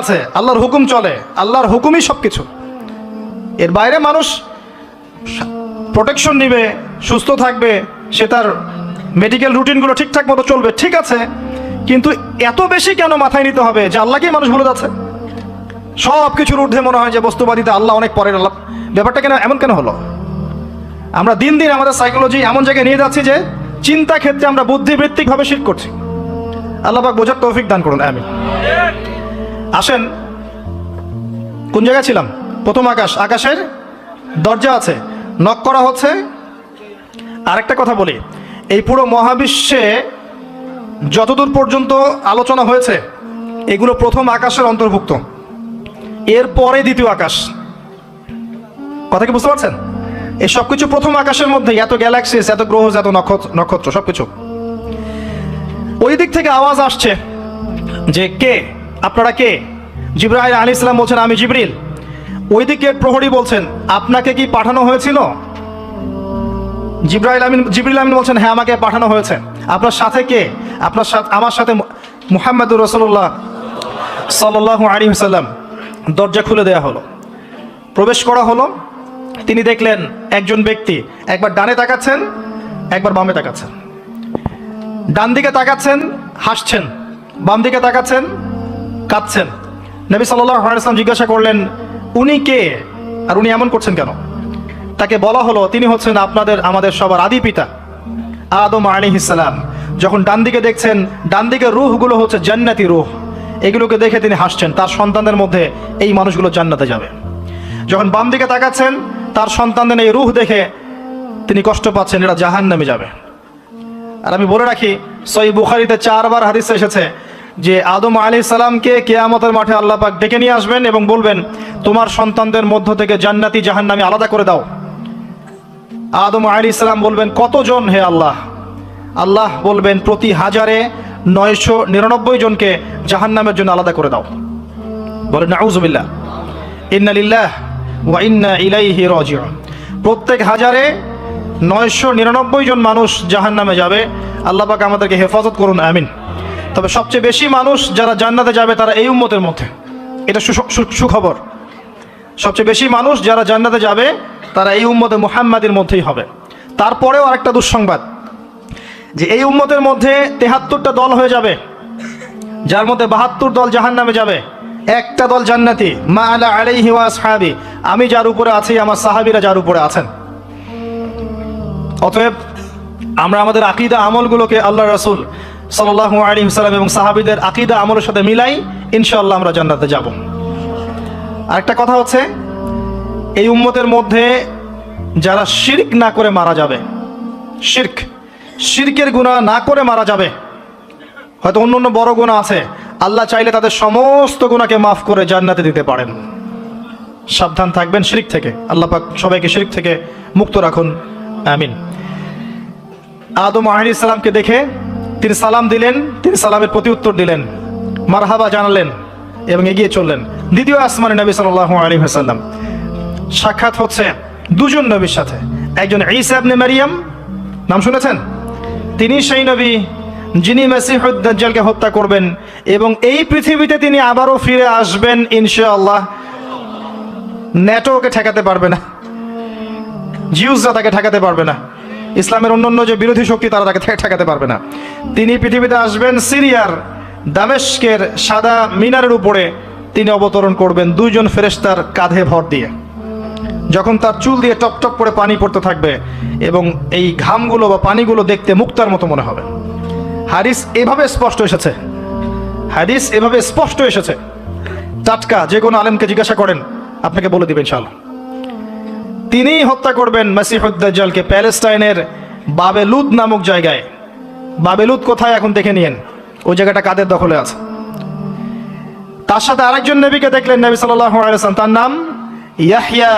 আছে, আল্লাহর হুকুম চলে, আল্লাহর হুকুমই সব কিছু। এর বাইরে মানুষ প্রোটেকশন নিবে, সুস্থ থাকবে, সে তার মেডিকেল রুটিনগুলো ঠিকঠাক মতো চলবে, ঠিক আছে, কিন্তু এত বেশি কেন মাথায় নিতে হবে যে আল্লাহকেই মানুষ ভুলে যাচ্ছে? সব কিছুর ঊর্ধ্বে মনে হয় যে বস্তুবাদিতে আল্লাহ অনেক পরের। আল্লাহ ব্যাপারটা কেন এমন কেন হলো? আমরা দিন দিন আমাদের সাইকোলজি এমন জায়গায় নিয়ে যাচ্ছি যে চিন্তা ক্ষেত্রে আমরা বুদ্ধিবৃত্তিকভাবে শিরক করছি। আল্লাহ পাক বোঝার তৌফিক দান করুন, আমিন। আসেন, কোন জায়গায় ছিলাম? প্রথম আকাশ, আকাশের দরজা আছে, নক করা হচ্ছে। আরেকটা কথা বলি, এই পুরো মহাবিশ্বে যতদূর পর্যন্ত আলোচনা হয়েছে এগুলো প্রথম আকাশের অন্তর্ভুক্ত, এরপরে দ্বিতীয় আকাশ। কথা কি বুঝতে পারছেন? এই সব কিছু প্রথম আকাশের মধ্যে, এত গ্যালাক্সিস, এত গ্রহ, এত নক্ষত্র সবকিছু। ওই দিক থেকে আওয়াজ আসছে যে কে আপনারা, কে? জিবরাইল আলাইহিস সালাম বলছেন আমি জিবরিল। ওই দিকের প্রহরী বলছেন আপনাকে কি পাঠানো হয়েছিল? জিবরিল আমিন বলছেন হ্যাঁ, আমাকে পাঠানো হয়েছে। আপনার সাথে কে? আপনার সাথে, আমার সাথে মুহাম্মদুর রাসূলুল্লাহ সাল্লাল্লাহু আলাইহি ওয়াসাল্লাম। দরজা খুলে দেয়া হলো, প্রবেশ করা হলো। তিনি দেখলেন একজন ব্যক্তি একবার ডানে তাকাচ্ছেন, একবার বামে তাকাচ্ছেন। ডান দিকে তাকাচ্ছেন, হাসছেন, বাম দিকে তাকাচ্ছেন, কাঁদছেন। নবী সাল্লাল্লাহু আলাইহি ওয়াসাল্লাম জিজ্ঞাসা করলেন উনি কে আর উনি এমন করছেন কেন? তাকে বলা হলো তিনি হচ্ছেন আমাদের সবার আদি পিতা আদম আলাইহিস সালাম। যখন ডান দিকে দেখছেন, ডান দিকের রূহগুলো হচ্ছে জান্নাতি রূহ, এগুলোকে দেখে তিনি হাসছেন, তার সন্তানদের মধ্যে এই মানুষগুলো জান্নাতে যাবে। যখন বাম দিকে তাকাচ্ছেন, তার সন্তানদের এই রূহ দেখে তিনি কষ্ট পাচ্ছেন, এরা জাহান্নামে যাবে। আর আমি বলে রাখি, সহিহ বুখারীতে 4 বার হাদিসে এসেছে যে আদম আলাইহিস সালামকে কিয়ামতের মাঠে আল্লাহ পাক ডেকে নিয়ে আসবেন এবং বলবেন তোমার সন্তানদের মধ্য থেকে জান্নাতি জাহান্নামী আলাদা করে দাও। আদম আলাইহিস সালাম বলবেন কতজন হে আল্লাহ? আল্লাহ বলবেন প্রতি 1000-999 জনকে জাহান্নামের জন্য আলাদা করে দাও। বলেন নাউযুবিল্লাহ, ইন্না লিল্লাহি ওয়া ইন্না ইলাইহি রাজিউন। প্রত্যেক 1000-999 জন মানুষ জাহান্নামে যাবে। আল্লাহ পাক আমাদেরকে হেফাজত করুন, আমিন। তবে সবচেয়ে বেশি মানুষ যারা জান্নাতে যাবে তারা এই উম্মতের মধ্যে, এটা সুখবর। সবচেয়ে বেশি মানুষ যারা জান্নাতে যাবে তারা এই উম্মতে মুহাম্মাদের মধ্যেই হবে। তারপরেও আরেকটা দুঃসংবাদ, যে এই উম্মতের মধ্যে 73টা দল হয়ে যাবে, যার মধ্যে 72 দল জাহান্নামে যাবে, একটা দল জান্নাতি। মা আলা আলাইহি ওয়া আসহাবি, আমি যার উপরে আছি, আমার সাহাবীরা যার উপরে আছেন। অতএব আমরা আমাদের আকীদা আমলগুলোকে আল্লাহ রাসূল সাল্লাল্লাহু আলাইহি ওয়াসাল্লাম এবং সাহাবীদের আকীদা আমলের সাথে মিলাই, ইনশাআল্লাহ আমরা জান্নাতে যাব। আরেকটা কথা হচ্ছে, এই উম্মতের মধ্যে যারা শিরক না করে মারা যাবে, শিরকের গুনাহ না করে মারা যাবে, হয়তো অন্য বড় গুনাহ আছে, আল্লাহ চাইলে তাদের সমস্ত গুনাহকে মাফ করে জান্নাতে দিতে পারেন। সাবধান থাকবেন শিরক থেকে। আল্লাহ পাক সবাইকে শিরক থেকে মুক্ত রাখুন, আমিন। আদম আলাইহিস সালামকে দেখে তিনি সালাম দিলেন, তিনি সালামের প্রতি উত্তর দিলেন, মারহাবা জানালেন এবং এগিয়ে চললেন। দ্বিতীয় আসমানে নবী সাল্লাল্লাহু আলাইহি ওয়াসাল্লাম সাক্ষাৎ হচ্ছে দুজন নবীর সাথে। একজন ঈসা ইবনে মারইয়াম, নাম শুনেছেন? তিনি সেই নবী যিনি মসিহুদ দাজ্জালকে হত্যা করবেন এবং এই পৃথিবীতে তিনি আবারও ফিরে আসবেন ইনশাআল্লাহ। ন্যাটোকে ঠেকাতে পারবে না, জিউসরা তাকে ঠেকাতে পারবে না, ইসলামের অন্যান্য যে বিরোধী শক্তি তারা তাকে ঠেকাতে পারবে না। তিনি পৃথিবীতে আসবেন, সিরিয়ার দামেস্কের সাদা মিনারের উপরে তিনি অবতরণ করবেন 2 জন ফেরেশতার কাঁধে ভর দিয়ে। যখন তার চুল দিয়ে টপ টপ করে পানি পড়তে থাকবে এবং এই ঘামগুলো বা পানিগুলো দেখতে মুক্তার মতো মনে হবে। হাদিস এভাবে স্পষ্ট এসেছে, টাটকা। যে কোনো আলেমকে জিজ্ঞাসা করেন, আপনাকে বলে দিবেন ইনশাআল্লাহ। তিনি হত্যা করবেন মসিহুদ দাজ্জালকে প্যালেস্টাইনের বাবেলুদ নামক জায়গায়। বাবেলুদ কোথায় এখন দেখে নিয়েন, ওই জায়গাটা কাদের দখলে আছে। তার সাথে আরেকজন নবীকে দেখলেন নবী সাল্লাল্লাহু আলাইহি ওয়াসাল্লাম, তার নাম ইয়াহইয়া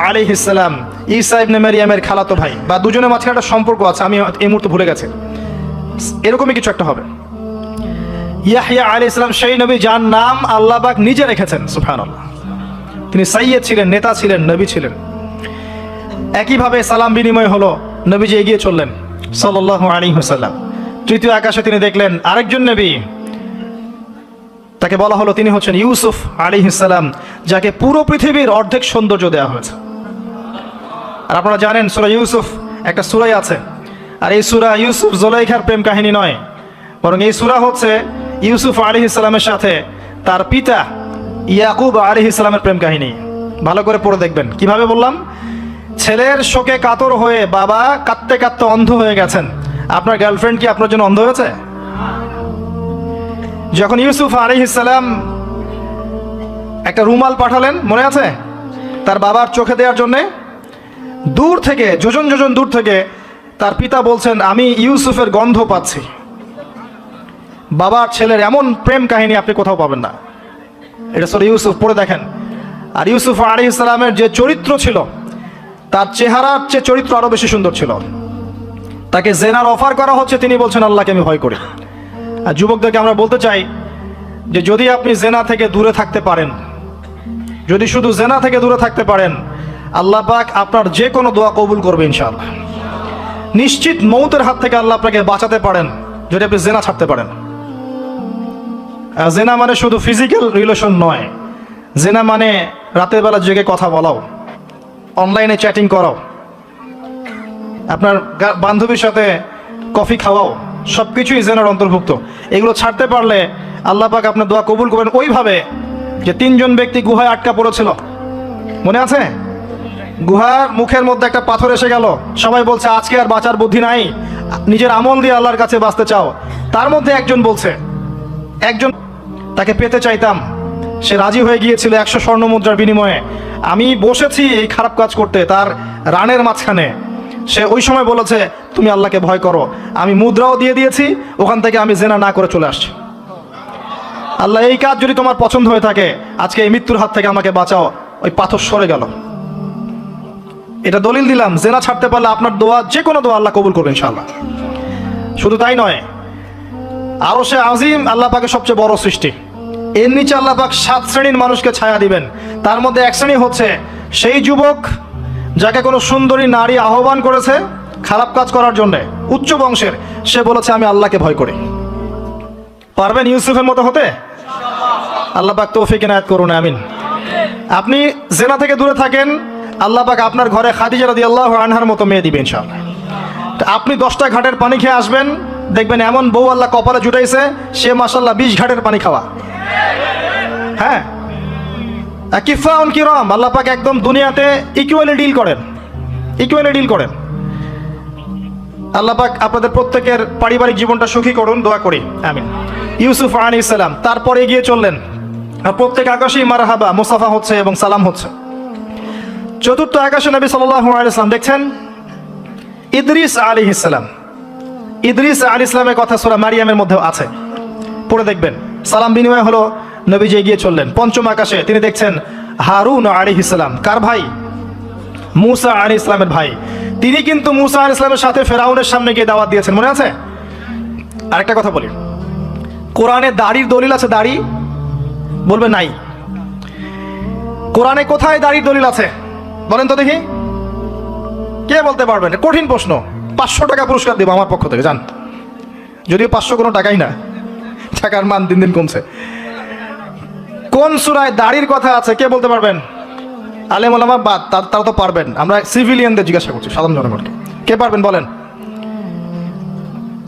আলাইহিস সালাম, ঈসা ইবনে মারইয়ামের খালাতো ভাই, বা দুজনের মাঝখানে একটা সম্পর্ক আছে, আমি এই মুহূর্তে ভুলে গেছি, এরকমই কিছু একটা হবে। ইয়াহইয়া আলাইহিস সালাম সেই নবী যার নাম আল্লাহ পাক নিজে রেখেছেন, সুবহানাল্লাহ। তিনি সাইয়্যিদ ছিলেন, নেতা ছিলেন, নবী ছিলেন। একইভাবে সালাম বিনিময় হলো, নবীজি এগিয়ে চললেন সাল্লাল্লাহু আলাইহি ওয়াসাল্লাম। তৃতীয় আকাশে তিনি দেখলেন আরেকজন নবী, তাকে বলা হলো তিনি হচ্ছেন ইউসুফ আলাইহিস সালাম, যাকে পুরো পৃথিবীর অর্ধেক সৌন্দর্য দেওয়া হয়েছে। আর আপনারা জানেন সূরা ইউসুফ একটা সূরাই আছে, আর এই সূরা ইউসুফ জুলাইখার প্রেম কাহিনী নয়, বরং এই সূরা হচ্ছে ইউসুফ আলাইহিস সালামের সাথে তার পিতা ইয়াকুব আলাইহিস সালামের প্রেম কাহিনী। ভালো করে পড়ে দেখবেন। কিভাবে বললাম? ছেলের শোকে কাতর হয়ে বাবা কাঁদতে কাঁদতে অন্ধ হয়ে গেছেন। আপনার গার্লফ্রেন্ড কি আপনার জন্য অন্ধ হয়েছে? যখন ইউসুফ আলাইহিস সালাম একটা রুমাল পাঠালেন, মনে আছে, তার বাবার চোখে দেওয়ার জন্যে, দূর থেকে যোজন যোজন দূর থেকে তার পিতা বলছেন আমি ইউসুফের গন্ধ পাচ্ছি। বাবার ছেলের এমন প্রেম কাহিনী আপনি কোথাও পাবেন না। এটা সূরা ইউসুফ, পড়ে দেখেন। আর ইউসুফ আলাইহিস সালামের যে চরিত্র ছিল, তার চেহারার চেয়ে চরিত্র আরো বেশি সুন্দর ছিল। তাকে জেনার অফার করা হচ্ছে, তিনি বলছেন আল্লাহকে আমি ভয় করি। আর যুবকদেরকে আমরা বলতে চাই যে যদি আপনি জেনা থেকে দূরে থাকতে পারেন, যদি শুধু জেনা থেকে দূরে থাকতে পারেন, আল্লাহ পাক আপনার যে কোনো দোয়া কবুল করবে ইনশাআল্লাহ। নিশ্চিত মৌতের হাত থেকে আল্লাহ আপনাকে বাঁচাতে পারেন যদি আপনি জেনা ছাড়তে পারেন। জেনা মানে শুধু ফিজিক্যাল রিলেশন নয়, জেনা মানে রাতের বেলা জেগে কথা বলাও, অনলাইনে চ্যাটিং করাও, আপনার বান্ধবীর সাথে কফি খাওয়াও, সব কিছুই জেনার অন্তর্ভুক্ত। এগুলো ছাড়তে পারলে আল্লাহ পাক আপনার দোয়া কবুল করবেন। ওইভাবে যে 3 জন ব্যক্তি গুহায় আটকা পড়েছিল, মনে আছে? গুহার মুখের মধ্যে একটা পাথর এসে গেল, সবাই বলছে আজকে আর বাঁচার বুদ্ধি নাই, নিজের আমল দিয়ে আল্লাহর কাছে বাঁচতে চাও। তার মধ্যে একজন বলছে, একজন তাকে পেতে চাইতাম, সে রাজি হয়ে গিয়েছিল 100 স্বর্ণ মুদ্রার বিনিময়ে। আমি বসেছি এই খারাপ কাজ করতে তার রানের মাঝখানে, সে ওই সময় বলেছে তুমি আল্লাহকে ভয় করো, আমি মুদ্রাও দিয়ে দিয়েছি, ওখান থেকে আমি জেনা না করে চলে আসছি। আল্লাহ এই কাজ যদি তোমার পছন্দ হয়ে থাকে, আজকে এই মৃত্যুর হাত থেকে আমাকে বাঁচাও। ওই পাথর সরে গেল। এটা দলিল দিলাম, জেনা ছাড়তে পারলে আপনার দোয়া, যে কোনো দোয়া আল্লাহ কবুল করবে ইনশাআল্লাহ। শুধু তাই নয়, আরশে আজিম আল্লাহ পাকের সবচেয়ে বড় সৃষ্টি, এর নিচে আল্লাহ পাক 7 শ্রেণীর মানুষকে ছায়া দিবেন। তার মধ্যে এক শ্রেণী হচ্ছে সেই যুবক যাকে কোনো সুন্দরী নারী আহ্বান করেছে খারাপ কাজ করার জন্য, উচ্চ বংশের, সে বলেছে আমি আল্লাহকে ভয় করি। পারবেন ইউসুফের মতো হতে? আল্লাহ পাক তৌফিক ইনায়াত করুন, আমিন। আপনি জেনা থেকে দূরে থাকেন, আল্লাহ পাক আপনার ঘরে খাদিজা রাদিয়াল্লাহু আনহার মতো মেয়ে দিবেন ইনশাআল্লাহ। আপনি 10টা ঘাটের পানি খেয়ে আসবেন, দেখবেন এমন বউ আল্লাহ কপালে জুটাইছে, সে মাশাআল্লাহ 20 ঘাটের পানি খাওয়া। হ্যাঁ, কিফাউন কিরাম, আল্লাহ পাক একদম দুনিয়াতে ইকুয়ালি ডিল করেন, ইকুয়ালি ডিল করেন। আল্লাহ পাক আপনাদের প্রত্যেকের পারিবারিক জীবনটা সুখী করুন, দোয়া করি, আমিন। ইউসুফ আলাইহিস সালাম তারপরে এগিয়ে চললেন, আর প্রত্যেক আকাশেই মারহাবা মুসাফা হচ্ছে এবং সালাম হচ্ছে। চতুর্থ আকাশে নবী সাল্লাল্লাহু আলাইহি ওয়াসাল্লাম দেখছেন ইদ্রিস আলাইহিস সালাম। ইদ্রিস আলাইহিস সালামের কথা সূরা মারিয়ামের মধ্যে আছে, পড়ে দেখবেন। সালাম বিনিময় হলো, নবীজি এগিয়ে চললেন। পঞ্চম আকাশে তিনি দেখছেন হারুন আলাইহিস সালাম। কার ভাই? মুসা আলাইহিস সালামের ভাই। তিনি কিন্তু মুসা আলাইহিস সালামের সাথে ফেরাউনের সামনে গিয়ে দাওয়াত দিয়েছেন, মনে আছে? আরেকটা কথা বলি, কোরআনে দাড়ির দলিল আছে? দাড়ি বলবে নাই। কোরআনে কোথায় দাড়ির দলিল আছে বলেন তো দেখি, কে বলতে পারবেন? কঠিন প্রশ্ন। 500 টাকা পুরস্কার দেবো আমার পক্ষ থেকে, জান। যদিও 500 কোনো টাকাই না, টাকার মান দিন দিন কমছে। কোন সূরায় দাড়ির কথা আছে কে বলতে পারবেন? আলেম ওলামা বাদ, তারা তো পারবেন। আমরা সিভিলিয়ানদের জিজ্ঞাসা করছি, সাধারণ জনগণকে। কে পারবেন বলেন?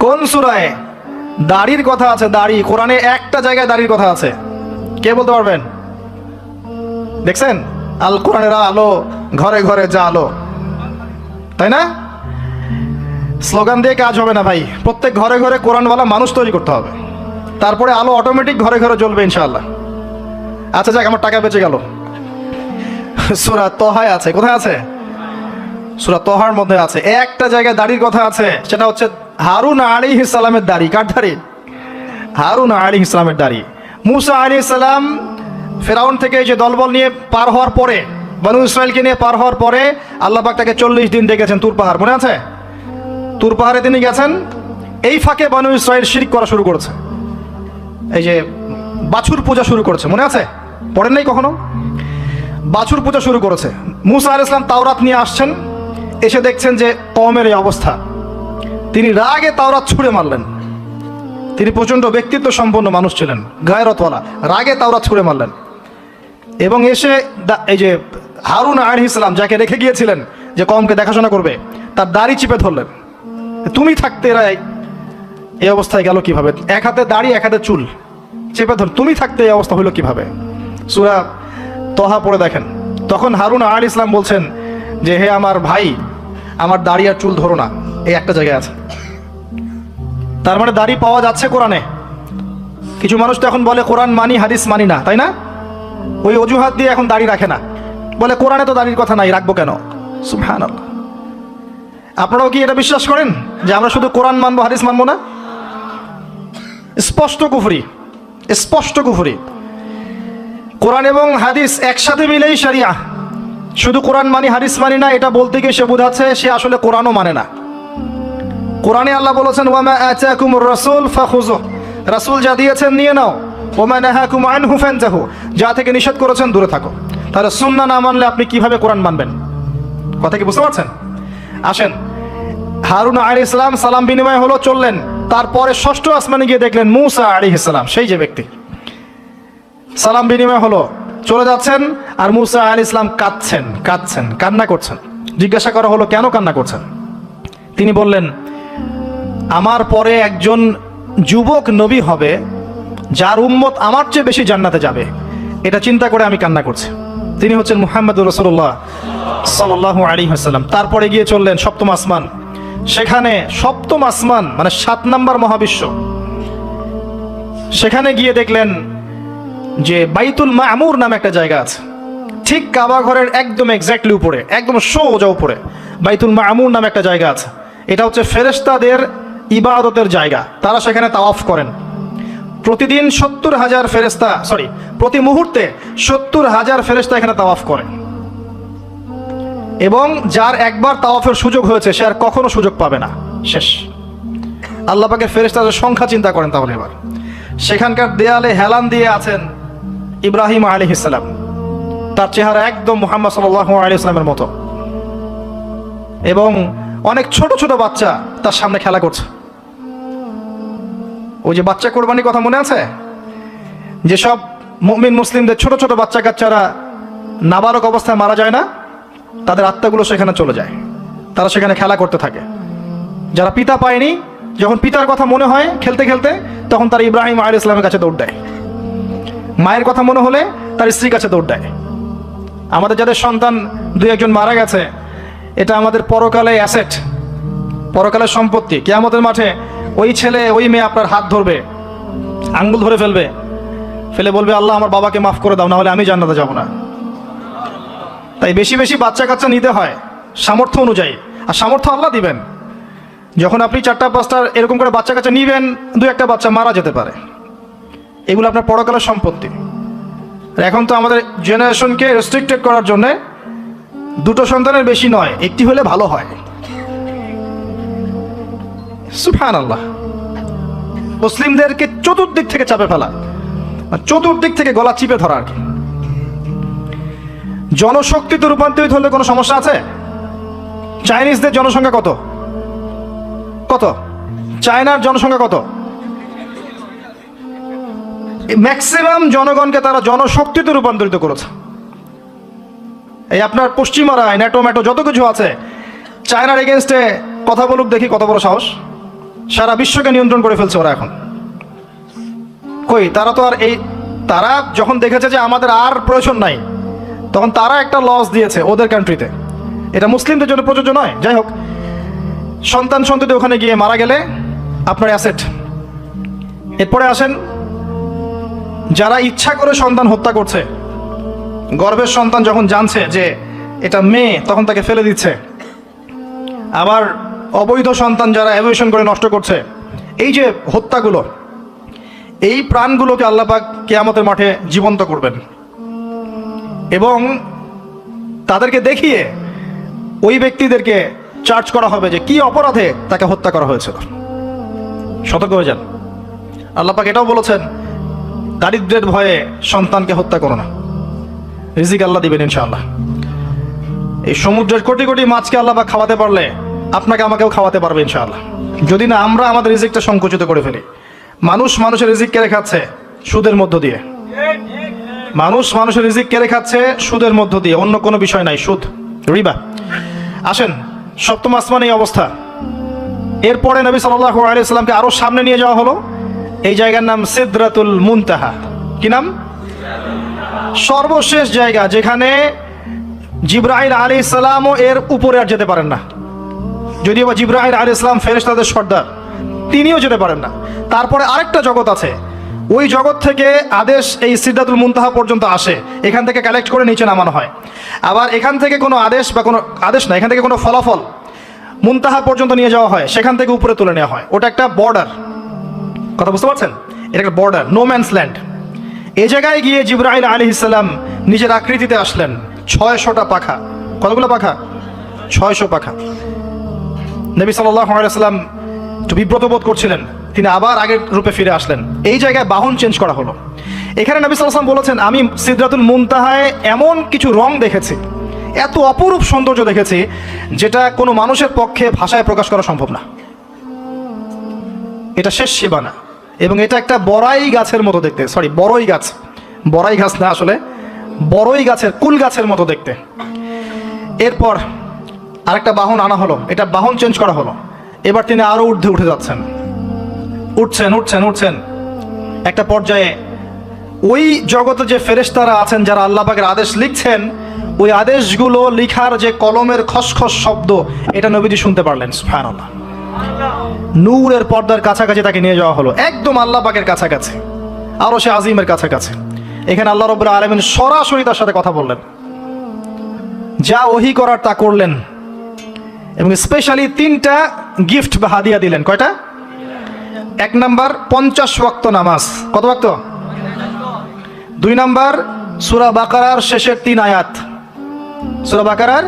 কোন সূরায় দাড়ির কথা আছে? দাড়ি কোরআনে একটা জায়গায় দাড়ির কথা আছে, কে বলতে পারবেন? দেখছেন, আল কোরআনের আলো ঘরে ঘরে যা আলো, তাই না? স্লোগান দিয়ে কাজ হবে না ভাই, প্রত্যেক ঘরে ঘরে কোরআনওয়ালা মানুষ তৈরি করতে হবে, তারপরে আলো অটোমেটিক ঘরে ঘরে জ্বলবে ইনশাআল্লাহ। আচ্ছা যাক, আমার টাকা বেঁচে গেল। সূরা তহায় আছে। কোথায় আছে? সূরা তহার মধ্যে আছে, একটা জায়গায় দাড়ির কথা আছে, সেটা হচ্ছে হারুন আলাইহিস সালামের দাড়ি। কার দাড়ি? হারুন আলাইহিস সালামের দাড়ি। মুসা আলাইহিস সালাম ফেরাউন থেকে যে দলবল নিয়ে পার হওয়ার পরে, বনু ইসরায়েলকে নিয়ে পার হওয়ার পরে আল্লাহ পাক তাকে 40 দিন ডেকেছেন তুর পাহাড়, মনে আছে? তুর পাহাড়ে তিনি গেছেন, এই ফাঁকে বনু ইসরায়েল শিরক করা শুরু করেছে, এই যে বাছুর পূজা শুরু করেছে, মনে আছে? পড়েন নাই কখনো? বাছুর পূজা শুরু করেছে। মুসা আলাইহিস সালাম তাওরাত নিয়ে আসছেন, এসে দেখছেন যে কওমের এই অবস্থা, তিনি রাগে তাওরাত ছুঁড়ে মারলেন। তিনি প্রচণ্ড ব্যক্তিত্ব সম্পন্ন মানুষ ছিলেন, গায়রতওয়ালা, রাগে তাওরাত ছুঁড়ে মারলেন এবং এসে এই যে হারুন আলাইহিস সালাম যাকে রেখে গিয়েছিলেন যে কওমকে দেখাশোনা করবে, তার দাড়ি চিপে ধরলেন। তুমি থাকতে এরা এই অবস্থায় গেল কিভাবে? এক হাতে দাড়ি, এক হাতে চুল চেপে ধর, তুমি থাকতে এই অবস্থা হইল কিভাবে? সূরা তহা পড়ে দেখেন। তখন হারুন আলাইহিস সালাম বলছেন যে হে আমার ভাই, আমার দাড়ি আর চুল ধরো না, এই একটা জায়গায় আছে। তার মানে দাড়ি পাওয়া যাচ্ছে কোরআনে। কিছু মানুষ তো এখন বলে কোরআন মানি, হাদিস মানি না, তাই না? ওই অজুহাত দিয়ে এখন দাড়ি রাখে না, বলে কোরআনে তো দাড়ির কথা নাই, রাখবো কেন? সুবহানাল্লাহ। আপনারাও কি এটা বিশ্বাস করেন যে আমরা শুধু কোরআন মানবো, হাদিস মানবো না? স্পষ্ট কুফরি, স্পষ্ট কুফরি। কোরআন এবং হাদিস একসাথে মিলেই শরিয়া। শুধু কোরআন মানি, হাদিস মানি না, এটা বলতে গিয়ে সে বোঝাচ্ছে সে আসলে কোরআনও মানে না। কোরআনে আল্লাহ বলেছেন ওয়ামা আতাকুমুর রাসূল ফাখুযুহু, রাসূল যা দিয়েছেন নিয়ে নাও, ওয়ামা নাহাকুম আনহু ফানতাহু, যা থেকে নিষেধ করেছেন দূরে থাকো। তাহলে সুন্নাহ না মানলে আপনি কিভাবে কোরআন মানবেন? কথা কি বুঝতে পারছেন? আসেন, হারুন আলাইহিস সালাম সালাম বিনিময় হলো, চললেন। তারপরে ষষ্ঠ আসমানে গিয়ে দেখলেন মূসা আলাইহিস সালাম, সেই যে ব্যক্তি। সালাম বিনিময় হলো, চলে যাচ্ছেন, আর মূসা আলাইহিস সালাম কাঁদছেন, কান্না করছেন। জিজ্ঞাসা করা হলো কেন কান্না করছেন? তিনি বললেন আমার পরে একজন যুবক নবী হবে যার উম্মত আমার চেয়ে বেশি জান্নাতে যাবে, এটা চিন্তা করে আমি কান্না করছি। তিনি হচ্ছেন মুহাম্মদুর রাসূলুল্লাহ সাল্লাল্লাহু আলাইহি ওয়াসাল্লাম। তারপরে গিয়ে চললেন সপ্তম আসমান। সেখানে সপ্তম আসমান মানে 7 নম্বর মহাবিশ্ব, সেখানে গিয়ে দেখলেন যে বাইতুল মামুর নামে একটা জায়গা আছে, ঠিক কাবা ঘরের একদম এক্স্যাক্টলি উপরে, একদম সোজা উপরে বাইতুল মামুর নামে একটা জায়গা আছে। এটা হচ্ছে ফেরেশতাদের ইবাদতের জায়গা, তারা সেখানে তাওয়াফ করেন। প্রতিদিন 70,000 ফেরেশতা, প্রতি মুহূর্তে 70,000 ফেরেশতা এখানে তাওয়াফ করে। এবং যার একবার তাওয়াফের সুযোগ হয়েছে সে আর কখনো সুযোগ পাবে না, শেষ। আল্লাহ পাকের ফেরেশতাদের সংখ্যা চিন্তা করেন তাহলে এবার। সেখানকার দেয়ালে হেলান দিয়ে আছেন ইব্রাহিম আলাইহিস সালাম, তার চেহারা একদম মুহাম্মদ সাল্লাল্লাহু আলাইহি ওয়াসাল্লামের মতো, এবং অনেক ছোট ছোট বাচ্চা তার সামনে খেলা করছে। ওই যে বাচ্চা কোরবানির কথা মনে আছে? যেসব মুমিন মুসলিমদের ছোট ছোট বাচ্চা কাচ্চারা নাবালক অবস্থায় মারা যায় না, তাদের আত্মাগুলো সেখানে চলে যায়, তারা সেখানে খেলা করতে থাকে। যারা পিতা পায়নি, যখন পিতার কথা মনে হয় খেলতে খেলতে, তখন তারা ইব্রাহিম আলাইহিস সালামের কাছে দৌড় দেয়। মায়ের কথা মনে হলে তার স্ত্রীর কাছে দৌড় দেয়। আমাদের যাদের সন্তান 2-1জন মারা গেছে, এটা আমাদের পরকালে অ্যাসেট, পরকালের সম্পত্তি। কিয়ামতের মাঠে ওই ছেলে ওই মেয়ে আপনার হাত ধরবে, আঙ্গুল ধরে ফেলে বলবে আল্লাহ আমার বাবাকে মাফ করে দাও, না হলে আমি জান্নাতে যাব না। তাই বেশি বেশি বাচ্চা কাচ্চা নিতে হয় সামর্থ্য অনুযায়ী, আর সামর্থ্য আল্লাহ দিবেন। যখন আপনি 4-5টা এরকম করে বাচ্চা কাচ্চা নিবেন, 2-1টা বাচ্চা মারা যেতে পারে, এগুলো আপনার পরকালের সম্পত্তি। এখন তো আমাদের জেনারেশনকে রেস্ট্রিক্টেড করার জন্য 2টো সন্তানের বেশি নয়, 1টি হলে ভালো হয়। সুবহানাল্লাহ। মুসলিমদেরকে চতুর্দিক থেকে চাপে ফেলা, চতুর্দিক থেকে গলা চিপে ধরা আর কি। জনশক্তিতে রূপান্তরিত হলে কোনো সমস্যা আছে? চাইনিজদের জনসংখ্যা কত? চায়নার জনসংখ্যা কত? ম্যাক্সিমাম জনগণকে তারা জনশক্তিতে রূপান্তরিত করেছে। এই আপনার পশ্চিমারা ন্যাটো ম্যাটো যত কিছু আছে, চায়নার এগেনস্টে কথা বলুক দেখি কত বড় সাহস। সারা বিশ্বকে নিয়ন্ত্রণ করে ফেলছে ওরা এখন। কই তারা তো আর তারা যখন দেখেছে যে আমাদের আর প্রয়োজন নাই, তখন তারা একটা লস দিয়েছে ওদের কান্ট্রিতে। এটা মুসলিমদের জন্য প্রযোজ্য নয়। যাই হোক, সন্তান সন্ততি ওখানে গিয়ে মারা গেলে আপনার অ্যাসেট। এরপরে আসেন যারা ইচ্ছা করে সন্তান হত্যা করছে, গর্ভের সন্তান যখন জানছে যে এটা মেয়ে, তখন তাকে ফেলে দিচ্ছে। আবার অবৈধ সন্তান যারা অ্যাবর্শন করে নষ্ট করছে, এই যে হত্যাগুলো, এই প্রাণগুলোকে আল্লাহ পাক কিয়ামতের মাঠে জীবন্ত করবেন এবং তাদেরকে দেখিয়ে ওই ব্যক্তিদেরকে চার্জ করা হবে যে কি অপরাধে তাকে হত্যা করা হয়েছিল। সতর্ক হয়ে যান। আল্লাহ পাক এটাও বলেছেন, দারিদ্র্যের ভয়ে সন্তানকে হত্যা করো না, রিজিক আল্লাহ দিবেন ইনশাআল্লাহ। এই সমুদ্রের কোটি কোটি মাছকে আল্লাহ পাক খাওয়াতে পারলে আপনাকে আমাকেও খাওয়াতে পারবে ইনশাআল্লাহ, যদি না আমরা আমাদের রিজিকটা সংকুচিত করে ফেলি। মানুষ মানুষের রিজিক কেড়ে খাচ্ছে সুদের মধ্য দিয়ে। মানুষ মানুষের রিজিক কেড়ে খাচ্ছে সুদের মধ্য দিয়ে, অন্য কোনো বিষয় নাই, সুদ, রিবা। আসেন, সপ্তম আসমান এই অবস্থা। এরপরে নবী সাল্লাল্লাহু আলাইহি ওয়াসাল্লামকে আরো সামনে নিয়ে যাওয়া হলো। এই জায়গার নাম সিদরাতুল মুনতাহা। কি নাম? সর্বশেষ জায়গা, যেখানে জিবরাইল আলাইহিস সালামও এর উপরে আর যেতে পারেন না। যদিও বা জিবরাইল আলাইহিস সালাম ফেরেশতাদের সর্দার, তিনিও যেতে পারেন না। তারপরে আরেকটা জগৎ আছে, ওই জগৎ থেকে আদেশ এই সিদরাতুল মুনতাহা পর্যন্ত আসে, এখান থেকে কালেক্ট করে নিচে নামানো হয়। আবার এখান থেকে কোনো আদেশ বা কোনো আদেশ না, এখান থেকে কোনো ফলাফল মুনতাহা পর্যন্ত নিয়ে যাওয়া হয়, সেখান থেকে উপরে তুলে নেওয়া হয়। ওটা একটা বর্ডার, কথা বুঝতে পারছেন? এটা একটা বর্ডার, নো ম্যানস ল্যান্ড। এই জায়গায় গিয়ে জিবরাইল আলাইহিস সালাম নিজের আকৃতিতে আসলেন, 600টা পাখা। কতগুলো পাখা? 600 পাখা। নবী সাল্লাল্লাহু আলাইহি ওয়াসাল্লাম একটু বিব্রত বোধ করছিলেন, তিনি আবার আগের রূপে ফিরে আসলেন। এই জায়গায় বাহন চেঞ্জ করা হলো। এখানে নবী সাল্লাল্লাহু আলাইহি ওয়াসাল্লাম বলেছেন, আমি সিদরাতুল মুনতাহায় এমন কিছু রং দেখেছি, এত অপরূপ সৌন্দর্য দেখেছি, যেটা কোনো মানুষের পক্ষে ভাষায় প্রকাশ করা সম্ভব না। এটা শেষ সীমানা, এবং এটা একটা বড়াই গাছের মতো দেখতে, সরি বড়ই গাছ, বড়াই গাছ না, আসলে বড়ই গাছের, কুল গাছের মতো দেখতে। এরপর আরেকটা বাহন আনা হলো, এটা বাহন চেঞ্জ করা হলো। এবার তিনি আরো ঊর্ধ্বে উঠে যাচ্ছেন, উঠছেন উঠছেন উঠছেন। একটা পর্যায়ে ওই জগতে যে ফেরেশতারা আছেন, যারা আল্লাহ পাকের আদেশ লিখছেন, ওই আদেশগুলো লিখার যে কলমের খসখস শব্দ, এটা নবীজি শুনতে পারলেন। সুবহানাল্লাহ। নূরের পর্দার কাছাকাছি তাকে নিয়ে যাওয়া হলো, একদম আল্লাহ পাকের কাছাকাছি, আরো সে আজিমের কাছাকাছি। এখানে আল্লাহ রাব্বুল আলামিন সরাসরি তার সাথে কথা বললেন, যা ওহী করার তা করলেন, এবং স্পেশালি 3টা গিফট বা হাদিয়া দিলেন। কয়টা? 1 নাম্বার 50 ওয়াক্ত নামাজ। কত ওয়াক্ত? 2 নাম্বার সূরা বাকারার শেষের 3 আয়াত, সূরা বাকারার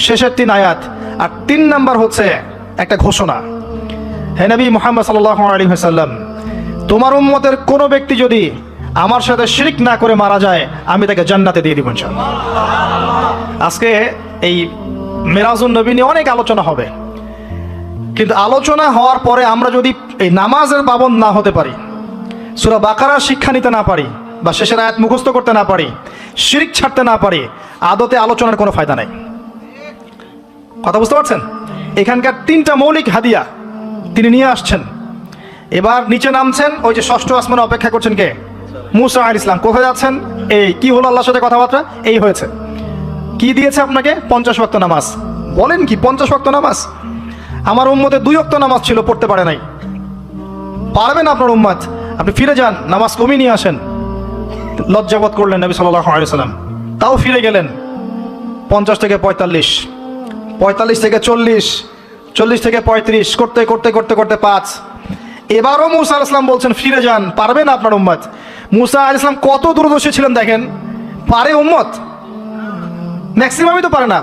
শেষের 3 আয়াত। আর 3 নাম্বার হচ্ছে একটা ঘোষণা, হে নবী মুহাম্মদ সাল্লাল্লাহু আলাইহি ওয়াসাল্লাম, তোমার উম্মতের কোনো ব্যক্তি যদি আমার সাথে শিরক না করে মারা যায়, আমি তাকে জান্নাতে দিয়ে দিব ইনশাআল্লাহ। আজকে এই মেরাজুন নবী নিয়ে অনেক আলোচনা হবে, কিন্তু আলোচনা হওয়ার পরে আমরা যদি এই নামাজের পাবন্দ না হতে পারি, সূরা বাকারার শিক্ষা নিতে না পারি, বা শেষের আয়াত মুখস্থ করতে না পারি, শিরক ছাড়তে না পারি, আদতে আলোচনার কোনো ফায়দা নাই। কথা বুঝতে পারছেন? এখানকার 3টা মৌলিক হাদিয়া তিনি নিয়ে আসছেন। এবার নিচে নামছেন, ওই যে 6ষ্ঠ আসমানে অপেক্ষা করছেন কে? মুসা আলাইহিস সালাম। কোথায় যাচ্ছেন? এই কি হলো আল্লাহর সাথে কথাবার্তা, এই হয়েছে। কি দিয়েছে আপনাকে? 50 ওয়াক্ত নামাজ। বলেন কি 50 ওয়াক্ত নামাজ? আমার উম্মতে 2 ওয়াক্ত নামাজ ছিল, পড়তে পারে নাই। পারবেন আপনার উম্মত, আপনি ফিরে যান, নামাজ কমিয়ে নিয়ে আসেন। লজ্জাবোধ করলেন নবী সাল্লাল্লাহু আলাইহি ওয়াসাল্লাম, তাও ফিরে গেলেন। 50 থেকে 45, 45 থেকে 40, 40 থেকে 35, করতে করতে করতে করতে 5। এবারও মুসা আলাইহিস সালাম বলছেন, ফিরে যান, পারবেন আপনার উম্মত। মুসা আলাইহিস সালাম কত দূরদর্শী ছিলেন দেখেন, পারে উম্মত? ম্যাক্সিমামই তো পারে না,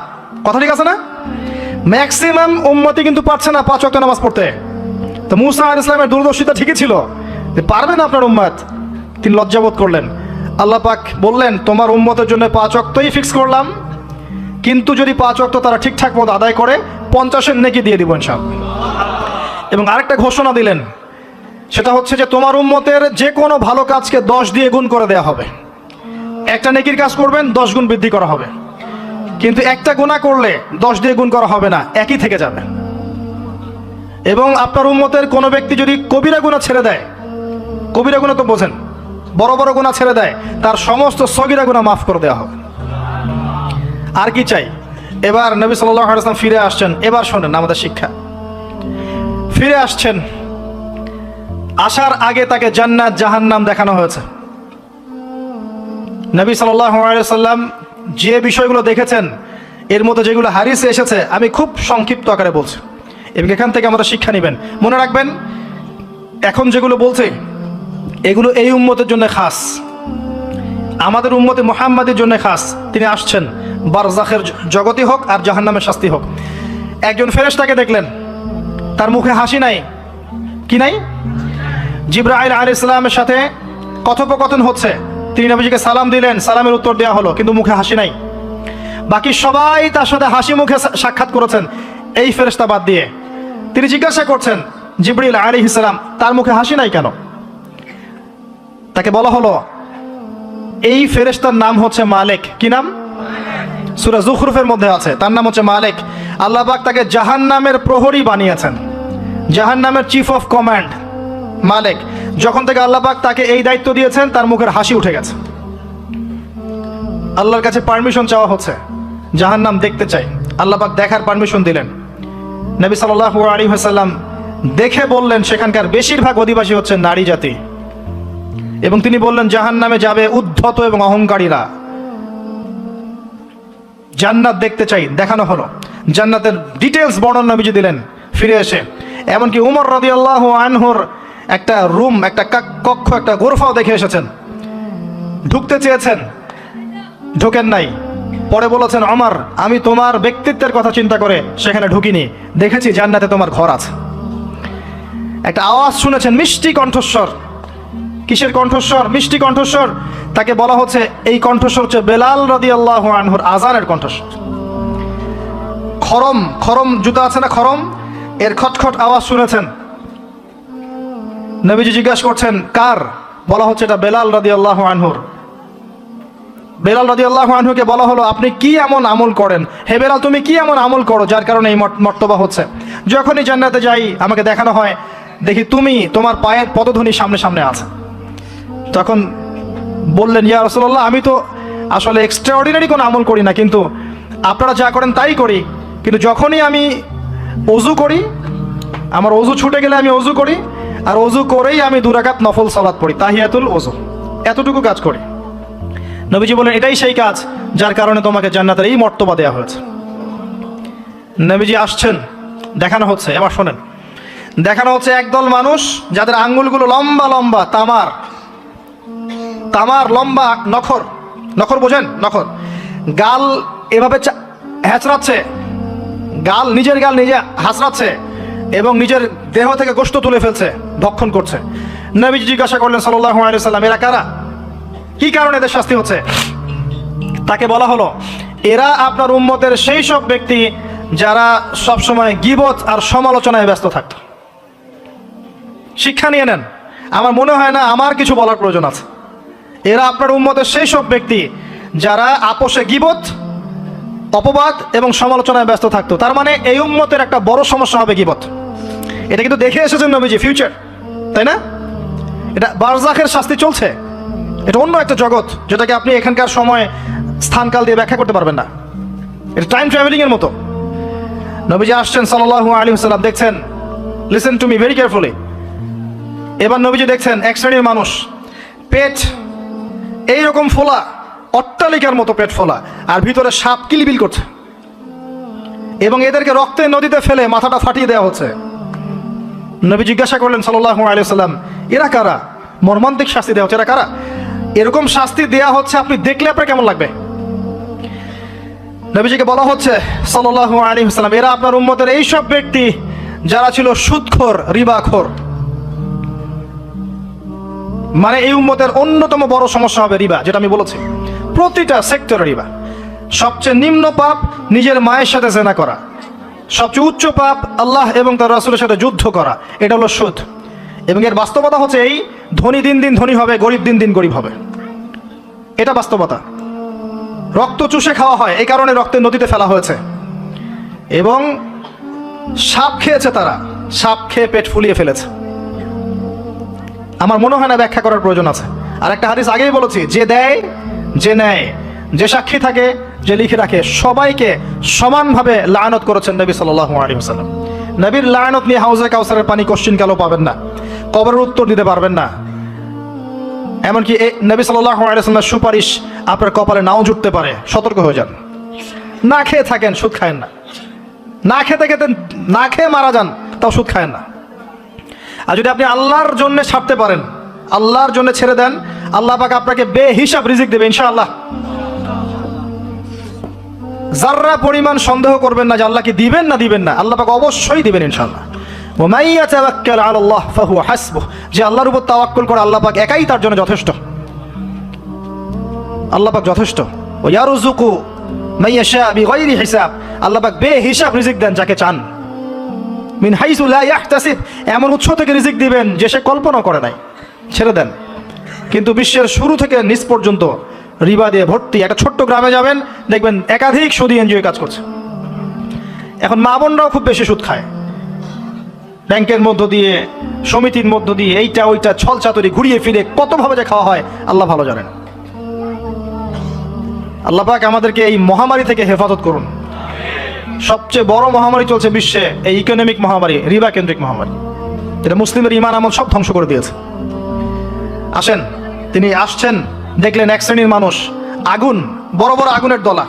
কথা ঠিক আছে না? ম্যাক্সিমাম উম্মতি কিন্তু পারছে না 5 ওয়াক্ত নামাজ পড়তে। তো মুসা আলাইহিস সালামের দূরদর্শিতা ঠিকই ছিল, পারবেন আপনার উম্মত। তিনি লজ্জাবোধ করলেন। আল্লাহ পাক বললেন, তোমার উম্মতের জন্য 5 ওয়াক্তই ফিক্স করলাম, কিন্তু যদি 5 ওয়াক্ত তারা ঠিকঠাক মতো আদায় করে, 50-এর নেকি দিয়ে দিব ইনশাআল্লাহ। এবং আরেকটা ঘোষণা দিলেন, সেটা হচ্ছে যে তোমার উম্মতের যে কোনো ভালো কাজকে 10 দিয়ে গুণ করে দেওয়া হবে। একটা নেকির কাজ করবেন, 10 গুণ বৃদ্ধি করা হবে। কিন্তু একটা গুনাহ করলে 10 দিয়ে গুণ করা হবে না, একই থেকে যাবে। এবং আপনার উম্মতের কোনো ব্যক্তি যদি কবিরা গুনাহ ছেড়ে দেয়, কবিরা গুনাহ তো বোঝেন, বড় বড় গুনাহ ছেড়ে দেয়, তার সমস্ত সগীরা গুনাহ মাফ করে দেওয়া হবে। আর কি চাই? এবার নবী সাল্লাল্লাহু আলাইহি ওয়াসাল্লাম ফিরে আসছেন। এবার শোনেন আমাদের শিক্ষা। ফিরে আসছেন, আসার আগে তাকে জান্নাত জাহান্নাম দেখানো হয়েছে। নবী সাল্লাল্লাহু আলাইহি ওয়াসাল্লাম যে বিষয়গুলো দেখেছেন, এর মধ্যে যেগুলো হাদিসে এসেছে, আমি খুব সংক্ষিপ্ত আকারে বলছি, এবং এখান থেকে আমরা শিক্ষা নেবেন। মনে রাখবেন, এখন যেগুলো বলছে এগুলো এই উম্মতের জন্য খাস, আমাদের উম্মতে মুহাম্মাদের জন্য খাস। তিনি আসছেন, বারজাখের জগতই হোক আর জাহান্নামের শাস্তি হোক। একজন ফেরেশতাকে দেখলেন, তার মুখে হাসি নাই। কি নাই? জিবরাইল আলাইহিস সালামের সাথে কথোপকথন হচ্ছে, তিনি নবীজিকে সালাম দিলেন, সালামের উত্তর দেওয়া হলো, কিন্তু মুখে হাসি নাই। বাকি সবাই তার সাথে হাসি মুখে সাক্ষাৎ করেছেন, এই ফেরেশতা বাদ দিয়ে। তিনি জিজ্ঞাসা করছেন, জিবরিল আলাইহিস সালাম, তার মুখে হাসি নাই কেন? তাকে বলা হলো এই ফেরেশতার নাম হচ্ছে মালিক। কি নাম? সূরা যুখরুফের মধ্যে আছে, তার নাম হচ্ছে মালিক। আল্লাহ পাক তাকে জাহান্নামের প্রহরী বানিয়েছেন, জাহান্নামের চিফ অফ কমান্ড মালিক। যখন থেকে আল্লাহ পাক তাকে এই দায়িত্ব দিয়েছেন, তার মুখের হাসি উঠে গেছে। আল্লাহর কাছে পারমিশন চাওয়া হচ্ছে, জাহান্নাম দেখতে চাই। আল্লাহ পাক দেখার পারমিশন দিলেন। নবী সাল্লাল্লাহু আলাইহি ওয়াসাল্লাম দেখে বললেন, সেখানকার বেশিরভাগ অধিবাসী হচ্ছে নারী জাতি, এবং তিনি বললেন জাহান্নামে যাবে উদ্ধত এবং অহংকারীরা। জান্নাত দেখতে চাই। দেখানো হলো, জান্নাতের ডিটেলস বর্ণনা নবীজি দিলেন ফিরে এসে। এমনকি উমর রাদিয়াল্লাহু আনহুর একটা রুম, একটা কক্ষ, একটা গোরফাও দেখে এসেছেন। ঢুকতে চেয়েছেন, ঢোকেন নাই। পরে বলেছেন, ওমর, আমি তোমার ব্যক্তিত্বের কথা চিন্তা করে সেখানে ঢুকিনি, দেখেছি জান্নাতে তোমার ঘর আছে। একটা আওয়াজ শুনেছেন, মিষ্টি কণ্ঠস্বর। কিসের কণ্ঠস্বর? মিষ্টি কণ্ঠস্বর। তাকে বলা হচ্ছে, এই কণ্ঠস্বর হচ্ছে বেলাল রাদিয়াল্লাহু আনহুর আযানের কণ্ঠস্বর। খরম, খরম জুতা আছে না, খরম, এর খটখট আওয়াজ শুনেছেন। নবীজি জিজ্ঞাসা করছেন, কার? বলা হচ্ছে এটা বেলাল রাদিয়াল্লাহু আনহুর। বেলাল রাদিয়াল্লাহু আনহুকে বলা হলো, আপনি কি এমন আমল করেন? হে বেলাল, তুমি কি এমন আমল করো যার কারণে এই মর্তবা হচ্ছে? যখনই জান্নাতে যাই আমাকে দেখানো হয়, দেখি তুমি, তোমার পায়ের পদধ্বনি সামনে সামনে আছে। তখন বললেন, ইয়া রাসূলুল্লাহ, আমি তো আসলে এক্সট্রাঅর্ডিনারি কোনো আমল করি না, কিন্তু আপনারা যা করেন তাই করি। কিন্তু যখনই আমি ওযু করি, আমার ওযু ছুটে গেলে আমি ওযু করি, আর ওযু করেই আমি 2 রাকাত নফল সালাত পড়ি, তাহিয়াতুল ওযু, এতটুকু কাজ করি। নবীজি বলেন, এটাই সেই কাজ যার কারণে তোমাকে জান্নাতের এই মর্তবা দেওয়া হয়েছে। নবীজি আসছেন, দেখানো হচ্ছে। এবার শোনেন, দেখানো হচ্ছে একদল মানুষ যাদের আঙ্গুলগুলো লম্বা লম্বা, তামার লম্বা নখর। নখর বোঝেন? নখর। গাল এভাবে হ্যাঁচড়াচ্ছে, নিজের গাল নিজে হাসড়াচ্ছে, এবং নিজের দেহ থেকে গোশত তুলে ফেলছে, ভক্ষণ করছে। নবীজি জিজ্ঞাসা করলেন সাল্লাল্লাহু আলাইহি ওয়াসাল্লাম, এরা কারা? কি কারণে এদের শাস্তি হচ্ছে? তাকে বলা হলো, এরা আপনার উম্মতের সেই সব ব্যক্তি যারা সবসময় গীবত আর সমালোচনায় ব্যস্ত থাকত। শিক্ষা নিয়ে নেন, আমার মনে হয় না আমার কিছু বলার প্রয়োজন আছে। এরা আপনার উম্মতের সেই সব ব্যক্তি যারা আপোষে গীবত, অপবাদ এবং সমালোচনায় ব্যস্ত থাকতো। তার মানে এই উম্মতের একটা বড় সমস্যা হবে গীবত। এটা কিন্তু দেখে এসেছেন নবীজি, ফিউচার, তাই না? এটা বারজাখের শাস্তি চলছে, এটা অন্য একটা জগৎ যেটাকে আপনি এখানকার সময় স্থানকাল দিয়ে ব্যাখ্যা করতে পারবেন না। এটা টাইম ট্রাভেলিং এর মতো। নবীজি আসছেন সাল্লাল্লাহু আলাইহি ওয়াসাল্লাম, দেখছেন, listen to me very carefully. এবার নবীজি দেখছেন এক শ্রেণীর মানুষ, পেট এইরকম ফোলা, অট্টালিকার মতো পেট ফোলা, আর ভিতরে সাপ কিলবিল করছে, এবং এদেরকে রক্তের নদীতে ফেলে মাথাটা ফাটিয়ে দেওয়া হচ্ছে। নবী জিজ্ঞাসা করলেন সাল্লাল্লাহু আলাইহি ওয়াসাল্লাম, এরা কারা? মর্মান্তিক শাস্তি দেওয়া হচ্ছে, এরা কারা? এরকম শাস্তি দেয়া হচ্ছে, আপনি দেখলে আপনার কেমন লাগবে? নবীজিকে বলা হচ্ছে সাল্লাল্লাহু আলাইহি ওয়াসাল্লাম, এরা আপনার উম্মতের এই সব ব্যক্তি যারা ছিল সুদখোর, রিবাখোর। মানে এই উম্মতের অন্যতম বড় সমস্যা হবে রিবা, যেটা আমি বলেছি, প্রতিটা সেক্টরে রিবা। সবচেয়ে নিম্ন পাপ নিজের মায়ের সাথে জেনা করা, সবচেয়ে উচ্চ পাপ আল্লাহ এবং তার রাসূলের সাথে যুদ্ধ করা, এটা হলো সুদ। এবং এর বাস্তবতা হচ্ছে এই, ধনী দিন দিন ধনী হবে, গরিব দিন দিন গরিব হবে, এটা বাস্তবতা। রক্ত চুষে খাওয়া হয়, এই কারণে রক্তের নদীতে ফেলা হয়েছে। এবং সাপ খেয়েছে তারা, সাপ খেয়ে পেট ফুলিয়ে ফেলেছে। আমার মনে হয় না ব্যাখ্যা করার প্রয়োজন আছে। আর একটা হাদিস আগেই বলেছি, যে দেয়, যে নেয়, যে সাক্ষী থাকে, যে লিখে রাখে, সবাইকে সমানভাবে লানত করেছেন নবী সাল্লাল্লাহু আলাইহি ওয়াসাল্লাম। নবীর লানত নিয়ে হাউজে কাউসারের পানি কোশ্চিন কালো পাবেন না, কবরের উত্তর দিতে পারবেন না। এমনকি নবী সাল্লাল্লাহু আলাইহি ওয়াসাল্লামের সুপারিশ আপনার কপালে নাও জুটতে পারে, সতর্ক হয়ে যান। না খেয়ে থাকেন, সুদ খায়েন না। না খেতে খেতে না খেয়ে মারা যান, তাও সুদ খায়েন না। আর যদি আপনি আল্লাহর জন্য ছাড়তে পারেন, আল্লাহর জন্য ছেড়ে দেন, আল্লাহ পাক আপনাকে বেহিসাব রিজিক দেবে ইনশাআল্লাহ। যাররা পরিমাণ সন্দেহ করবেন না যে আল্লাহ কি দিবেন না দিবেন না, আল্লাহ পাক অবশ্যই দিবেন ইনশাআল্লাহ। ওয়া মান ইয়াতাওয়াক্কাল আলাল্লাহ ফাহুয়া হাসবুহ, যে আল্লাহর উপর তাওয়াক্কুল করে আল্লাহ পাক একাই তার জন্য যথেষ্ট। আল্লাহ পাক যথেষ্ট। ওয়া ইয়ারযুকু মান ইয়াশা বিগাইরি হিসাব, আল্লাহ পাক বেহিসাব রিজিক দেন যাকে চান। মিন হাইসু লা ইয়াহতাসিব, এমন উৎস থেকে রিজিক দিবেন যে সে কল্পনা করে নাই। ছেড়ে দেন। কিন্তু বিশ্বের শুরু থেকে নিচ পর্যন্ত রিবা দিয়ে ভর্তি। একটা ছোট্ট গ্রামে যাবেন, দেখবেন একাধিক সুদী এনজিও কাজ করছে। এখন মা বোনরাও খুব বেশি সুদ খায়, ব্যাংকের মধ্য দিয়ে, সমিতির মধ্য দিয়ে, এইটা ওইটা ছল চাতুরি ঘুরিয়ে ফিরে কতভাবে যে খাওয়া হয় আল্লাহ ভালো জানেন। আল্লাহ পাক আমাদেরকে এই মহামারী থেকে হেফাজত করুন। সবচেয়ে বড় মহামারী চলছে বিশ্বে, এই ইকোনমিক মহামারী, রিবা কেন্দ্রিক মহামারী, যেটা মুসলিমের ইমান আমল সব ধ্বংস করে দিয়েছে। আসেন, তিনি আসছেন, দেখলেন এক শ্রেণীর মানুষ আগুন, বড় বড় আগুনের দলা,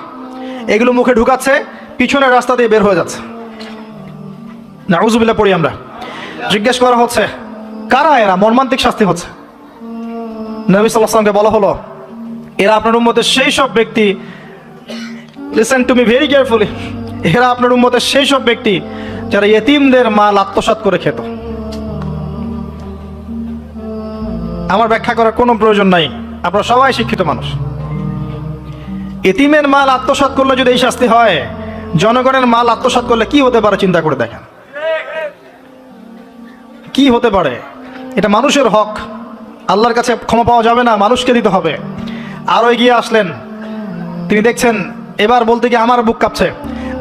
এগুলো মুখে ঢুকাচ্ছে, পিছনের রাস্তা দিয়ে বের হয়ে যাচ্ছে। নাউযুবিল্লাহ পড়ি আমরা। জিজ্ঞেস করা হচ্ছে কারা এরা, মর্মান্তিক শাস্তি হচ্ছে। নবী সাল্লাল্লাহু আলাইহি ওয়াসাল্লামকে বলা হলো এরা আপনার উম্মতের সেই সব ব্যক্তি, listen to me very carefully, এরা আপনার উম্মতের সেই সব ব্যক্তি যারা ইয়েতিমদের মাল আত্মসাৎ করে খেত। আমার ব্যাখ্যা করার কোনো প্রয়োজন নাই, আপনারা সবাই শিক্ষিত মানুষ। এতিমের মাল আত্মসাৎ করলে যদি এই শাস্তি হয়, জনগণের মাল আত্মসাৎ করলে কি হতে পারে চিন্তা করে দেখেন। কি হতে পারে? এটা মানুষের হক, আল্লাহর কাছে ক্ষমা পাওয়া যাবে না, মানুষকে দিতে হবে। আরও এগিয়ে আসলেন, তিনি দেখছেন, এবার বলতে গিয়ে আমার বুক কাঁপছে,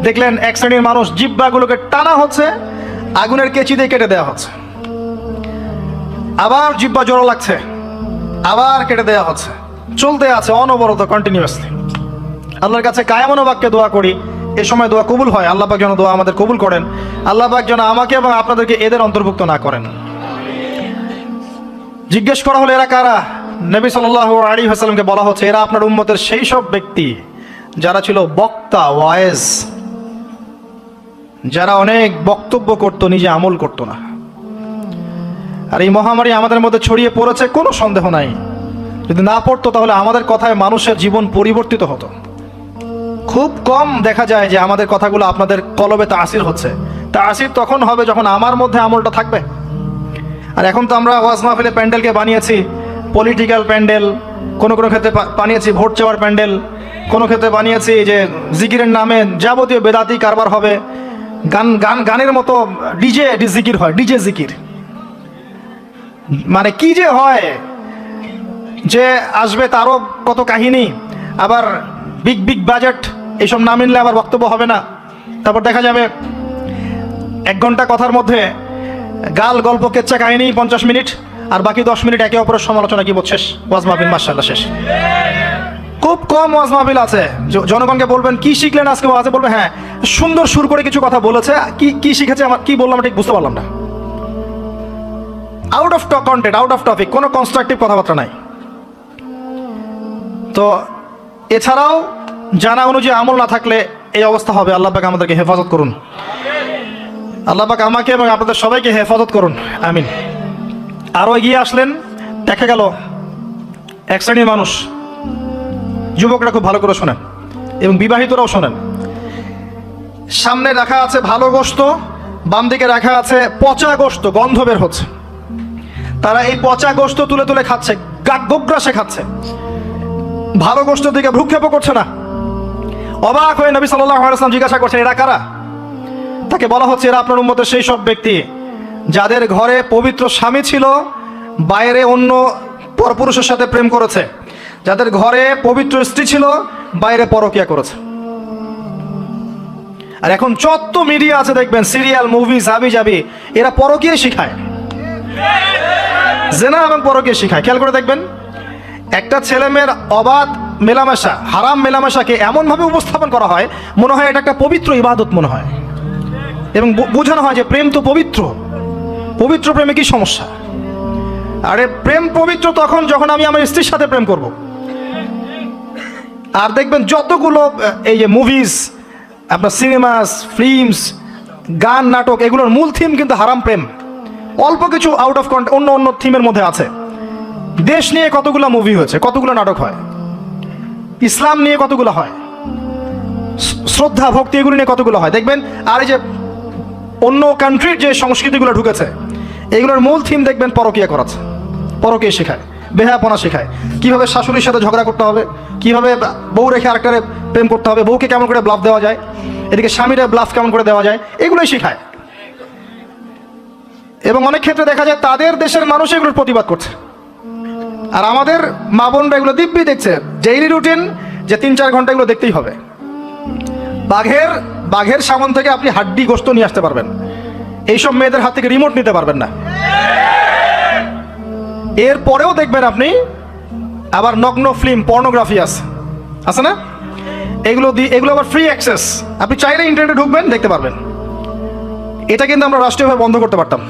দেখলেন এক শ্রেণীর মানুষ জিহ্বাগুলোকে টানা হচ্ছে, আগুনের কেচি দিয়ে কেটে দেওয়া হচ্ছে, আবার জিহ্বা জোড়া লাগছে, আবার কেটে দেওয়া হচ্ছে, চলতে আছে অনবরত, কন্টিনিউয়াসলি। আল্লাহর কাছে কায়ামনো বাক্যে দোয়া করি, এ সময় দোয়া কবুল হয়। আল্লাহ পাক যেন দোয়া আমাদের কবুল করেন, আল্লাহ পাক যেন আমাকে এবং আপনাদেরকে এদের অন্তর্ভুক্ত না করেন। জিজ্ঞেস করা হলো এরা কারা? নবী সাল্লাল্লাহু আলাইহি ওয়াসাল্লামকে বলা হচ্ছে এরা আপনার উম্মতের সেই সব ব্যক্তি যারা ছিল বক্তা, ওয়াইজ, যারা অনেক বক্তব্য করতো, নিজে আমল করতো না। আর এই মহামারী আমাদের মধ্যে ছড়িয়ে পড়েছে, কোনো সন্দেহ নাই। যদি না পড়তো তাহলে আমাদের কথায় মানুষের জীবন পরিবর্তিত হতো। খুব কম দেখা যায় যে আমাদের কথাগুলো আপনাদের কলবে তাসির হচ্ছে। তাসির তখন হবে যখন আমার মধ্যে আমলটা থাকবে। আর এখন তো আমরা ওয়াজ মাহফিলে প্যান্ডেলকে বানিয়েছি পলিটিক্যাল প্যান্ডেল, কোনো কোনো ক্ষেত্রে বানিয়েছি ভোট চাওয়ার প্যান্ডেল, কোনো ক্ষেত্রে বানিয়েছি যে জিকিরের নামে যাবতীয় বেদাতি কারবার হবে, গানের মতো ডিজে জিকির হয়, ডিজে জিকির। মানে কি যে হয়, যে আসবে তারও কত কাহিনী, আবার বিগ বিগ বাজেট, এইসব না মিললে আবার বক্তব্য হবে না। তারপর দেখা যাবে 1 ঘন্টা কথার মধ্যে গাল গল্প কেচ্চা কাহিনী 50 মিনিট, আর বাকি 10 মিনিট একে অপরের সমালোচনা, কি শেষ, ওয়াজ মাহফিল মাশাআল্লাহ শেষ। খুব কম ওয়াজ মাহফিল আছে জনগণকে বলবেন কি শিখলেন আজকে ওয়াজে, বলবে হ্যাঁ সুন্দর সুর করে কিছু কথা বলেছে, কি শিখেছে, আমার কি বললাম ঠিক বুঝতে পারলাম না। Out of content, out of topic, কোনো কনস্ট্রাকটিভ কথাবার্তা নাই। তো এছাড়াও জানা অনুযায়ী আমল না থাকলে এই অবস্থা হবে। আল্লাহ পাক আমাদেরকে হেফাজত করুন, আল্লাহ পাক আমাকে এবং আপনাদের সবাইকে হেফাজত করুন, আমিন। আরও এগিয়ে আসলেন, দেখা গেল এক শ্রেণীর মানুষ, যুবকরা খুব ভালো করে শোনেন এবং বিবাহিতরাও শোনেন, সামনে রাখা আছে ভালো গোশত, বাম দিকে রাখা আছে পচা গোশত, গন্ধ বের হচ্ছে। তারা এই পচা গোশত তুলে তুলে খাচ্ছে, গোগ্রাসে খাচ্ছে, ভালো গোশতের দিকে ভ্রুক্ষেপও করছে না। অবাক হয়ে নবী সাল্লাল্লাহু আলাইহি ওয়াসাল্লাম জিজ্ঞাসা করছেন এরা কারা? তাকে বলা হচ্ছে এরা আপনার উম্মতের সেই সব ব্যক্তি যাদের ঘরে পবিত্র স্বামী ছিল, বাইরে অন্য পরপুরুষের সাথে প্রেম করেছে, যাদের ঘরে পবিত্র স্ত্রী ছিল, বাইরে পরকিয়া করেছে। আর এখন যত মিডিয়া আছে দেখবেন, সিরিয়াল, মুভি, হাবি জাবি, এরা পরকিয়া শিখায়, জেনা এবং পরকিয়া শিখায়। খেয়াল করে দেখবেন, একটা ছেলে মেয়ের অবাধ মেলামেশা, হারাম মেলামেশাকে এমনভাবে উপস্থাপন করা হয় মনে হয় এটা একটা পবিত্র ইবাদত মনে হয়, এবং বোঝানো হয় যে প্রেম তো পবিত্র, পবিত্র প্রেমে কি সমস্যা? আরে প্রেম পবিত্র তখন যখন আমি আমার স্ত্রীর সাথে প্রেম করব। আর দেখবেন যতগুলো এই যে মুভিজ, আপনার সিনেমাস, ফিল্মস, গান, নাটক, এগুলোর মূল থিম কিন্তু হারাম প্রেম। অল্প কিছু আউট অফ কন্টেন্ট অন্য অন্য থিমের মধ্যে আছে। দেশ নিয়ে কতগুলো মুভি হয়েছে, কতগুলো নাটক হয়, ইসলাম নিয়ে কতগুলো হয়, শ্রদ্ধা ভক্তি এগুলো নিয়ে কতগুলো হয় দেখবেন। আর এই যে অন্য কান্ট্রির যে সংস্কৃতিগুলো ঢুকেছে, এগুলোর মূল থিম দেখবেন পরকিয়া করাচ্ছে, পরকিয়া শেখায়, বেহাপনা শেখায়, কিভাবে শাশুড়ির সাথে ঝগড়া করতে হবে, কিভাবে বউ রেখে আরেকটারে প্রেম করতে হবে, বউকে কেমন করে ব্লাফ দেওয়া যায়, এদিকে স্বামীরা ব্লাফ কেমন করে দেওয়া যায়, এগুলোই শেখায়। এবং অনেক ক্ষেত্রে দেখা যায় তাদের দেশের মানুষ এগুলোর প্রতিবাদ করছে, আর আমাদের মা বোনরা এগুলো দিব্যি দেখছে, ডেইলি রুটিন যে 3-4 ঘন্টা এগুলো দেখতেই হবে। বাঘের সামন থেকে আপনি হাড্ডি গোস্ত নিয়ে আসতে পারবেন, এইসব মেয়েদের হাত থেকে রিমোট নিতে পারবেন না। এরপরেও দেখবেন আপনি আবার নগ্ন ফিল্ম, পর্নোগ্রাফি আছে না, এগুলো আবার ফ্রি অ্যাক্সেস, আপনি চাইলে ইন্টারনেটে ঢুকবেন, দেখতে পারবেন। এটা কিন্তু আমরা রাষ্ট্রীয়ভাবে বন্ধ করতে পারতাম,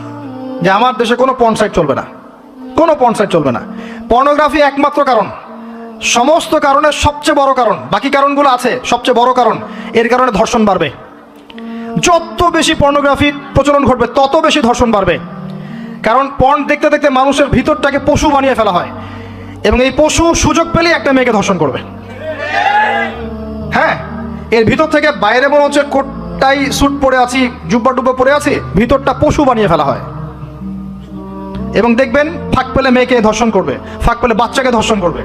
যে আমার দেশে কোনো পর্ন সাইট চলবে না, কোনো পর্ন সাইট চলবে না। পর্নোগ্রাফি একমাত্র কারণ, সমস্ত কারণের সবচেয়ে বড় কারণ, বাকি কারণগুলো আছে, সবচেয়ে বড় কারণ এর কারণে ধর্ষণ বাড়বে। যত বেশি পর্নোগ্রাফির প্রচলন ঘটবে তত বেশি ধর্ষণ বাড়বে, কারণ পর্ন দেখতে দেখতে মানুষের ভিতরটাকে পশু বানিয়ে ফেলা হয়, এবং এই পশু সুযোগ পেলেই একটা মেয়েকে ধর্ষণ করবে। হ্যাঁ, এর ভিতর থেকে বাইরে মনে হচ্ছে কোটটাই স্যুট পরে আছি, জুব্বা টুব্বা পরে আছি, ভিতরটা পশু বানিয়ে ফেলা হয়। এবং দেখবেন ফাঁক পেলে মেয়েকে ধর্ষণ করবে, ফাঁক পেলে বাচ্চাকে ধর্ষণ করবে।